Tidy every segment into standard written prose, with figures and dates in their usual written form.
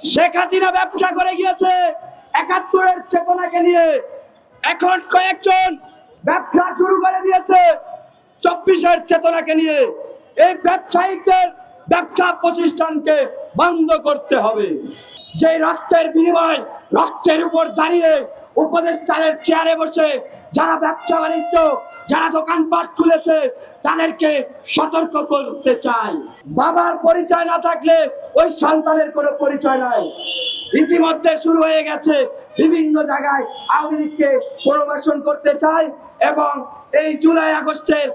শেখ হাসিনা ব্যবসা করে গিয়েছে ৭১-এর চেতনাকে নিয়ে, এখন কয়েকজন ব্যবসা শুরু করে দিয়েছে ২৪-এর চেতনাকে নিয়ে। এই ব্যবসায়িকদের ব্যবসা প্রতিষ্ঠানকে বন্ধ করতে হবে। যে রক্তের বিনিময়, রক্তের উপর দাঁড়িয়ে উপদেষ্টাদের চেয়ারে বসে যারা ব্যবসা বাণিজ্য, যারা দোকানপাট খুলেছে, তাদেরকে সতর্ক করতে চাই। বাবার পরিচয় না থাকলে ওই সন্তানের কোনো পরিচয় নাই। ইতিমধ্যে শুরু হয়ে গেছে বিভিন্ন জায়গায় আওয়ামী লীগকে পুনর্বাসন করতে চায় এবং এই জুলাইয়ের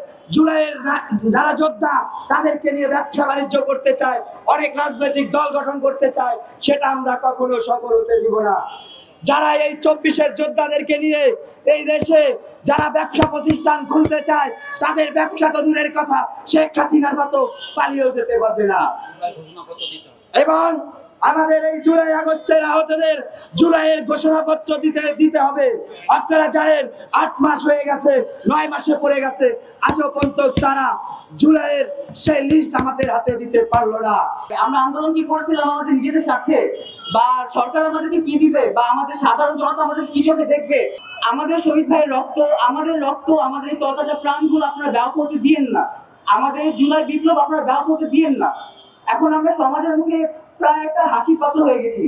যারা যোদ্ধা তাদেরকে নিয়ে ব্যবসা বাণিজ্য করতে চায়, অনেক রাজনৈতিক দল গঠন করতে চায়। সেটা আমরা কখনো সফল হতে দিব না। যারা এই ২৪-এর যোদ্ধাদেরকে নিয়ে এই দেশে যারা ব্যবসা প্রতিষ্ঠান খুলতে চায়, তাদের ব্যবসা তো দূরের কথা, শেখ হাসিনার মতো পালিয়েও যেতে পারবে না। এবং আমাদের এই জুলাই আগস্টের আহতদের জুলাইয়ের ঘোষণাপত্র দিতে হবে। আপনারা জানেন ৮ মাস হয়ে গেছে, ৯ মাসে পড়ে গেছে, আজও পর্যন্ত তারা জুলাইয়ের সেই লিস্ট আমাদের হাতে দিতে পারলো না। আমরা আন্দোলন কি করেছিলাম আমাদের নিজেদের স্বার্থে, বা সরকার আমাদেরকে কি দিবে, বা আমাদের সাধারণ জনতা আমাদের কি চোখে দেখবে? আমাদের শহীদ ভাইয়ের রক্ত, আমাদের এই তরতাজা প্রাণগুলো আপনারা ব্যাহত হতে দিয়েন না। আমাদের এই জুলাই বিপ্লব আপনারা ব্যাহত হতে দিয়েন না। এখন আমরা সমাজের মুখে প্রায় একটা হাসির পাত্র হয়ে গেছি।